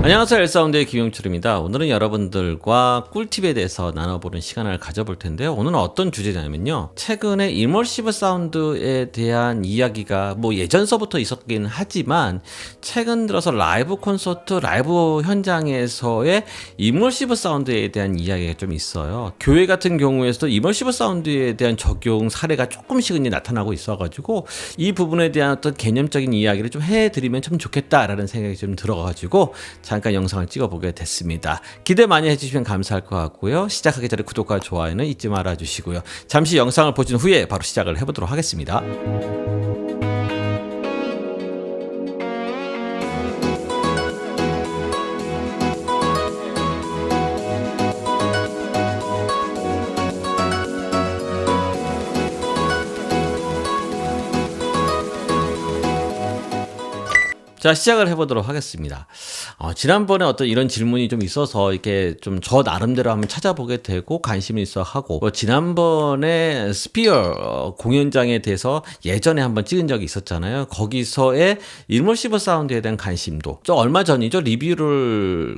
안녕하세요. 엘사운드의 김용철입니다. 오늘은 여러분들과 꿀팁에 대해서 나눠보는 시간을 가져볼 텐데요. 오늘은 어떤 주제냐면요, 최근에 이머시브 사운드에 대한 이야기가 예전서부터 있었긴 하지만 최근 들어서 라이브 콘서트, 라이브 현장에서의 이머시브 사운드에 대한 이야기가 좀 있어요. 교회 같은 경우에서도 이머시브 사운드에 대한 적용 사례가 조금씩은 나타나고 있어가지고 이 부분에 대한 어떤 개념적인 이야기를 좀 해드리면 참 좋겠다라는 생각이 좀 들어가지고 잠깐 영상을 찍어보게 됐습니다. 기대 많이 해주시면 감사할 것 같고요. 시작하기 전에 구독과 좋아요는 잊지 말아주시고요. 잠시 영상을 보신 후에 바로 시작을 해보도록 하겠습니다. 자, 시작을 해보도록 하겠습니다. 지난번에 어떤 이런 질문이 좀 있어서 이렇게 좀 저 나름대로 한번 찾아보게 되고 관심이 있어 하고, 지난번에 스피어 공연장에 대해서 예전에 한번 찍은 적이 있었잖아요. 거기서의 이머시브 사운드에 대한 관심도, 얼마 전이죠.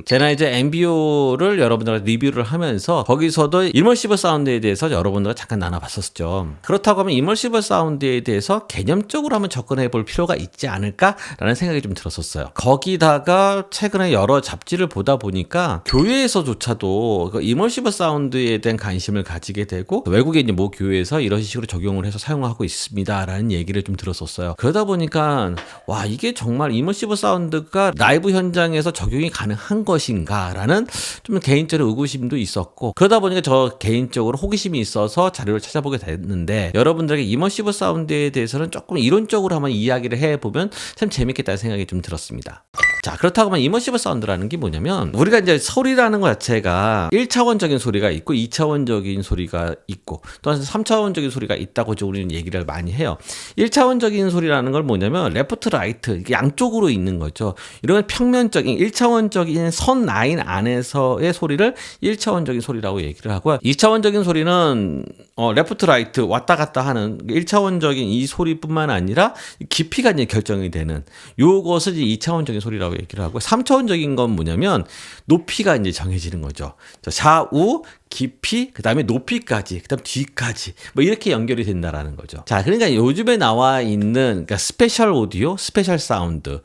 제가 이제 MBO를 여러분들과 리뷰를 하면서 거기서도 이머시브 사운드에 대해서 여러분들과 잠깐 나눠봤었죠. 그렇다고 하면 이머시브 사운드에 대해서 개념적으로 한번 접근해 볼 필요가 있지 않을까라는 생각이 좀 들었었어요. 거기다가 최근에 여러 잡지를 보다 보니까 교회에서조차도 이머시브 사운드에 대한 관심을 가지게 되고, 외국의 이제 모 교회에서 이런 식으로 적용을 해서 사용하고 있습니다라는 얘기를 좀 들었었어요. 그러다 보니까 와, 이게 정말 이머시브 사운드가 라이브 현장에서 적용이 가능한 것인가라는 좀 개인적인 의구심도 있었고, 그러다 보니까 저 개인적으로 호기심이 있어서 자료를 찾아보게 됐는데, 여러분들에게 이머시브 사운드에 대해서는 조금 이론적으로 한번 이야기를 해보면 참 재밌겠다는 생각이 좀 들었습니다. 자, 그렇다고 하면 이머시브 사운드라는 게 뭐냐면, 우리가 이제 소리라는 것 자체가 1차원적인 소리가 있고 2차원적인 소리가 있고 또한 3차원적인 소리가 있다고 우리는 얘기를 많이 해요. 1차원적인 소리라는 걸 뭐냐면 레프트, 라이트 양쪽으로 있는 거죠. 이런 평면적인 1차원적인 선 라인 안에서의 소리를 1차원적인 소리라고 얘기를 하고요. 2차원적인 소리는 레프트, 라이트 왔다 갔다 하는 1차원적인 이 소리뿐만 아니라 깊이가 이제 결정이 되는 요것을 이제 2차원적인 소리라고 얘기를 하고, 3차원적인 건 뭐냐면 높이가 이제 정해지는 거죠. 좌우, 깊이, 그 다음에 높이까지, 그 다음 뒤까지 이렇게 연결이 된다라는 거죠. 자, 그러니까 요즘에 나와 있는 스페셜 오디오, 스페셜 사운드,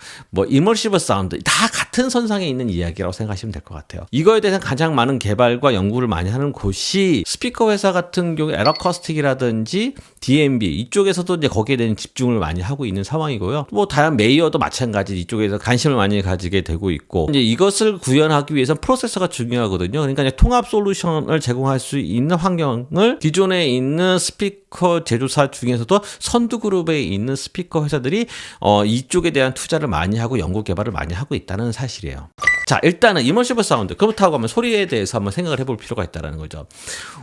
이머시브 사운드 다 같은 선상에 있는 이야기라고 생각하시면 될 것 같아요. 이거에 대해서 가장 많은 개발과 연구를 많이 하는 곳이 스피커 회사 같은 경우 에러커스틱이라든지 DMB 이쪽에서도 이제 거기에 대한 집중을 많이 하고 있는 상황이고요. 다양한 메이어도 마찬가지 이쪽에서 관심을 많이 가지게 되고 있고, 이제 이것을 구현하기 위해서 프로세서가 중요하거든요. 그러니까 이제 통합 솔루션을 제공할 수 있는 환경을 기존에 있는 스피커 제조사 중에서도 선두 그룹에 있는 스피커 회사들이 이쪽에 대한 투자를 많이 하고 연구 개발을 많이 하고 있다는 사실이에요. 자, 일단은 이머시브 사운드, 그렇다고 하면 소리에 대해서 한번 생각을 해볼 필요가 있다는 거죠.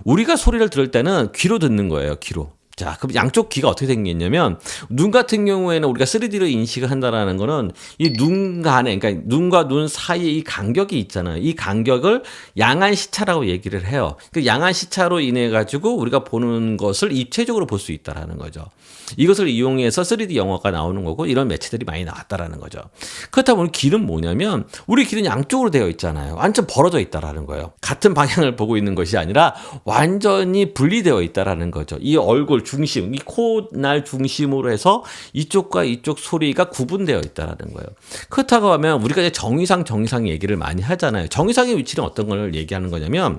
우리가 소리를 들을 때는 귀로 듣는 거예요. 귀로. 자, 그럼 양쪽 귀가 어떻게 생겼냐면, 눈 같은 경우에는 우리가 3D로 인식을 한다라는 거는 이 눈 간에, 그러니까 눈과 눈 사이에 이 간격이 있잖아요. 이 간격을 양한 시차라고 얘기를 해요. 그 양한 시차로 인해 가지고 우리가 보는 것을 입체적으로 볼 수 있다라는 거죠. 이것을 이용해서 3D 영화가 나오는 거고, 이런 매체들이 많이 나왔다라는 거죠. 그렇다면 우리 귀는 뭐냐면, 우리 귀는 양쪽으로 되어 있잖아요. 완전 벌어져 있다라는 거예요. 같은 방향을 보고 있는 것이 아니라 완전히 분리되어 있다라는 거죠. 이 얼굴 중심, 이 코날 중심으로 해서 이쪽과 이쪽 소리가 구분되어 있다라는 거예요. 그렇다고 하면 우리가 이제 정의상 얘기를 많이 하잖아요. 정의상의 위치는 어떤 걸 얘기하는 거냐면,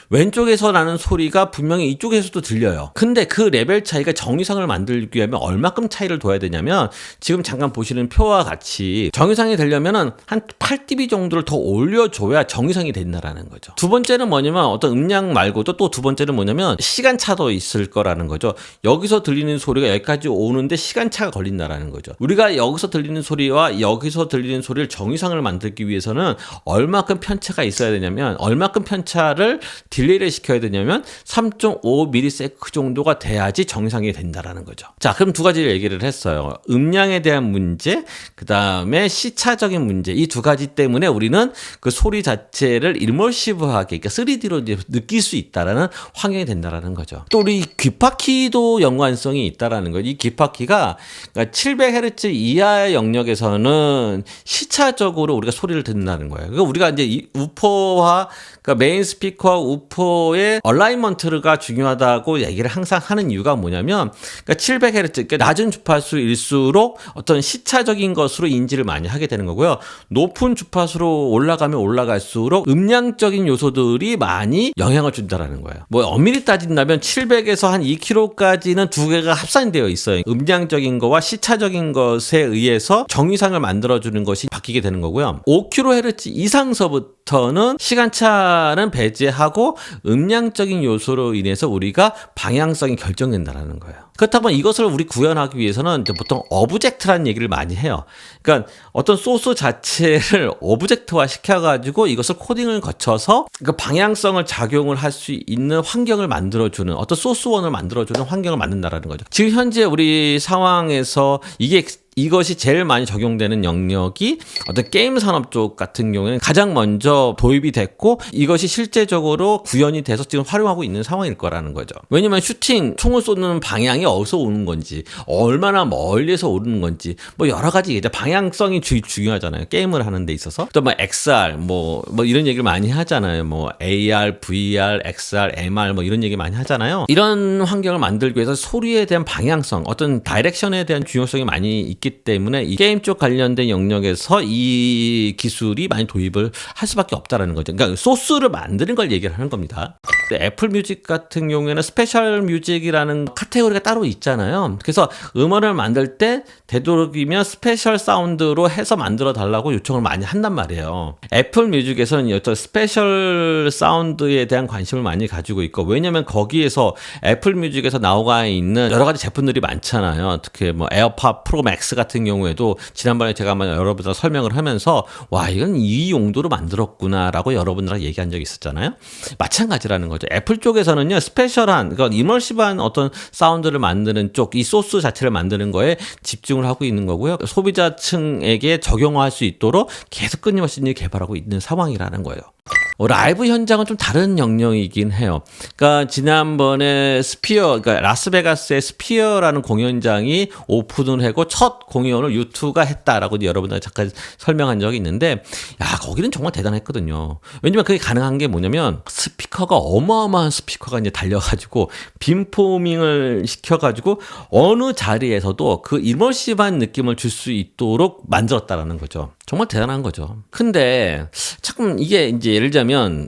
왼쪽에서 나는 소리가 분명히 이쪽에서도 들려요. 근데 그 레벨 차이가 정의상을 만들기 위하면 얼마큼 차이를 둬야 되냐면, 지금 잠깐 보시는 표와 같이 정의상이 되려면 한 8dB 정도를 더 올려줘야 정의상이 된다라는 거죠. 두 번째는 뭐냐면, 어떤 음량 말고도 또 두 번째는 뭐냐면 시간차도 있을 거라는 거죠. 여기서 들리는 소리가 여기까지 오는데 시간차가 걸린다라는 거죠. 우리가 여기서 들리는 소리와 여기서 들리는 소리를 정의상을 만들기 위해서는 얼마큼 편차가 있어야 되냐면, 얼마큼 편차를 딜레이를 시켜야 되냐면 3.5ms 정도가 돼야지 정상이 된다라는 거죠. 자, 그럼 두 가지를 얘기를 했어요. 음량에 대한 문제, 그 다음에 시차적인 문제. 이 두 가지 때문에 우리는 그 소리 자체를 일머시브하게, 그러니까 3D로 이제 느낄 수 있다라는 환경이 된다라는 거죠. 또 우리 귀파키도 연관성이 있다라는 거죠. 이 귀파키가 그러니까 700Hz 이하의 영역에서는 시차적으로 우리가 소리를 듣는다는 거예요. 그러니까 우리가 이제 이 우퍼와 그러니까 메인 스피커와 우퍼의 얼라이먼트가 중요하다고 얘기를 항상 하는 이유가 뭐냐면, 그러니까 700Hz, 그러니까 낮은 주파수일수록 어떤 시차적인 것으로 인지를 많이 하게 되는 거고요. 높은 주파수로 올라가면 올라갈수록 음량적인 요소들이 많이 영향을 준다라는 거예요. 뭐 엄밀히 따진다면 700에서 한 2kHz까지는 두 개가 합산되어 있어요. 음량적인 거와 시차적인 것에 의해서 정의상을 만들어주는 것이 바뀌게 되는 거고요. 5kHz 이상서부터는 시간차는 배제하고 음량적인 요소로 인해서 우리가 방향성이 결정된다는 거예요. 그렇다면 이것을 우리 구현하기 위해서는 보통 어브젝트라는 얘기를 많이 해요. 그러니까 어떤 소스 자체를 오브젝트화 시켜가지고 이것을 코딩을 거쳐서 그 방향성을 작용을 할 수 있는 환경을 만들어주는, 어떤 소스원을 만들어주는 환경을 만든다라는 거죠. 지금 현재 우리 상황에서 이것이 제일 많이 적용되는 영역이 어떤 게임 산업 쪽 같은 경우에는 가장 먼저 도입이 됐고, 이것이 실제적으로 구현이 돼서 지금 활용하고 있는 상황일 거라는 거죠. 왜냐면 슈팅, 총을 쏘는 방향이 어디서 오는 건지, 얼마나 멀리서 오는 건지, 뭐 여러 가지 이제 방향성이 중요하잖아요. 게임을 하는 데 있어서. 또 뭐 XR, 뭐 이런 얘기를 많이 하잖아요. 뭐 AR, VR, XR, MR 뭐 이런 얘기 많이 하잖아요. 이런 환경을 만들기 위해서 소리에 대한 방향성, 어떤 다이렉션에 대한 중요성이 많이 있기 때문에 이 게임 쪽 관련된 영역에서 이 기술이 많이 도입을 할 수밖에 없다라는 거죠. 그러니까 소스를 만드는 걸 얘기를 하는 겁니다. 애플 뮤직 같은 경우에는 스페셜 뮤직이라는 카테고리가 따로 있잖아요. 그래서 음원을 만들 때 되도록이면 스페셜 사운드로 해서 만들어 달라고 요청을 많이 한단 말이에요. 애플 뮤직에서는 어떤 스페셜 사운드에 대한 관심을 많이 가지고 있고, 왜냐면 거기에서 애플 뮤직에서 나오가 있는 여러 가지 제품들이 많잖아요. 특히 뭐 에어팟 프로 맥스 같은 경우에도 지난번에 제가 한번 여러분들 설명을 하면서 와, 이건 이 용도로 만들었구나라고 여러분들하고 얘기한 적이 있었잖아요. 마찬가지라는 거죠. 애플 쪽에서는요, 스페셜한, 그러니까 이머시브한 어떤 사운드를 만드는 쪽, 이 소스 자체를 만드는 거에 집중을 하고 있는 거고요. 소비자층에게 적용할 수 있도록 계속 끊임없이 개발하고 있는 상황이라는 거예요. 라이브 현장은 좀 다른 영역이긴 해요. 그러니까 지난번에 스피어, 그러니까 라스베가스의 스피어라는 공연장이 오픈을 하고 첫 공연을 U2가 했다라고 여러분들 잠깐 설명한 적이 있는데, 야, 거기는 정말 대단했거든요. 왜냐면 그게 가능한 게 뭐냐면 스피커가 어마어마한 스피커가 이제 달려가지고 빔포밍을 시켜가지고 어느 자리에서도 그 이머시브한 느낌을 줄 수 있도록 만들었다라는 거죠. 정말 대단한 거죠. 근데 조금 이게 이제 예를 들자면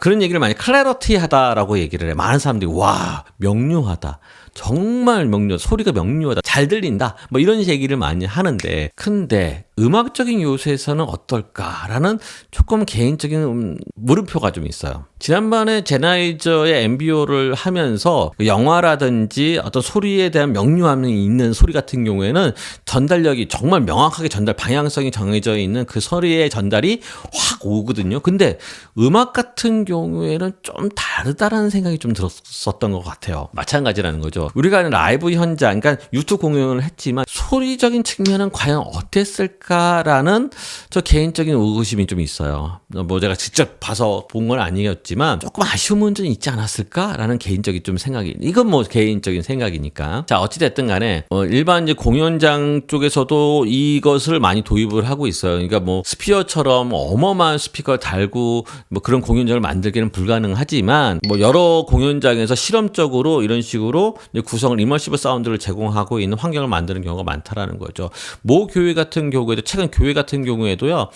그런 얘기를 많이 클래러티하다라고 얘기를 해. 많은 사람들이 와, 명료하다. 정말 소리가 명료하다. 잘 들린다. 뭐 이런 얘기를 많이 하는데, 근데 음악적인 요소에서는 어떨까라는 조금 개인적인 물음표가 좀 있어요. 지난번에 제나이저의 MBO를 하면서 영화라든지 어떤 소리에 대한 명료함이 있는 소리 같은 경우에는 전달력이 정말 명확하게 방향성이 정해져 있는 그 소리의 전달이 확 오거든요. 근데 음악 같은 경우에는 좀 다르다라는 생각이 좀 들었었던 것 같아요. 마찬가지라는 거죠. 우리가 라이브 현장, 그러니까 유튜브 공연을 했지만 소리적인 측면은 과연 어땠을까라는 저 개인적인 의구심이 좀 있어요. 뭐 제가 직접 봐서 본 건 아니었지만 조금 아쉬움은 좀 있지 않았을까라는 개인적인 좀 생각이, 이건 뭐 개인적인 생각이니까. 자, 어찌됐든 간에 일반 이제 공연장 쪽에서도 이것을 많이 도입을 하고 있어요. 그러니까 뭐 스피어처럼 어마어마한 스피커를 달고 뭐 그런 공연장을 만들기는 불가능하지만, 뭐 여러 공연장에서 실험적으로 이런 식으로 구성을 이머시브 사운드를 제공하고 있는 환경을 만드는 경우가 많다라는 거죠. 모 교회 같은 경우에도, 최근 교회 같은 경우에도요,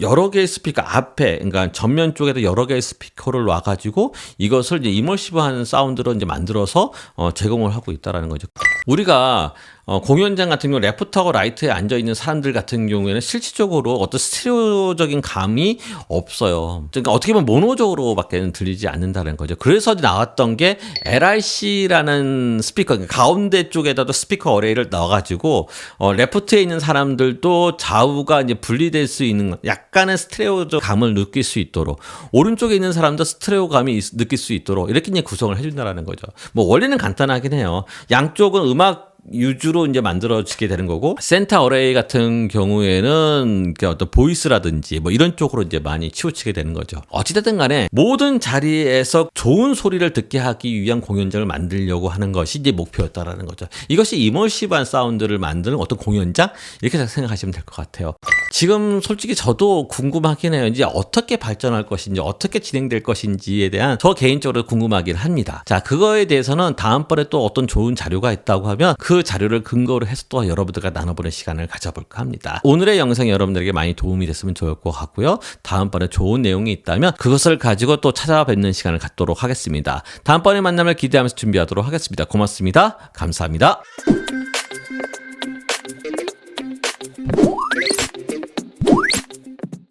여러 개의 스피커 앞에, 그러니까 전면 쪽에도 여러 개의 스피커를 놔가지고 이것을 이제 이머시브한 사운드로 이제 만들어서 제공을 하고 있다라는 거죠. 우리가 공연장 같은 경우 레프트하고 라이트에 앉아 있는 사람들 같은 경우에는 실질적으로 어떤 스테레오적인 감이 없어요. 그러니까 어떻게 보면 모노적으로밖에 들리지 않는다는 거죠. 그래서 나왔던 게 LRC라는 스피커, 그러니까 가운데 쪽에다도 스피커 어레이를 넣어가지고 레프트에 있는 사람들도 좌우가 이제 분리될 수 있는 약간의 스테레오적 감을 느낄 수 있도록, 오른쪽에 있는 사람도 스테레오 감이 느낄 수 있도록 이렇게 이제 구성을 해준다라는 거죠. 뭐 원리는 간단하긴 해요. 양쪽은 음악 유주로 이제 만들어지게 되는 거고, 센터 어레이 같은 경우에는 어떤 보이스라든지 뭐 이런 쪽으로 이제 많이 치우치게 되는 거죠. 어찌됐든 간에 모든 자리에서 좋은 소리를 듣게 하기 위한 공연장을 만들려고 하는 것이 이제 목표였다라는 거죠. 이것이 이머시브한 사운드를 만드는 어떤 공연장, 이렇게 생각하시면 될 것 같아요. 지금 솔직히 저도 궁금하긴 해요. 이제 어떻게 발전할 것인지, 어떻게 진행될 것인지에 대한 저 개인적으로 궁금하긴 합니다. 자, 그거에 대해서는 다음번에 또 어떤 좋은 자료가 있다고 하면 그 자료를 근거로 해서 또 여러분들과 나눠보는 시간을 가져볼까 합니다. 오늘의 영상이 여러분들에게 많이 도움이 됐으면 좋을 것 같고요. 다음번에 좋은 내용이 있다면 그것을 가지고 또 찾아뵙는 시간을 갖도록 하겠습니다. 다음번에 만남을 기대하면서 준비하도록 하겠습니다. 고맙습니다. 감사합니다.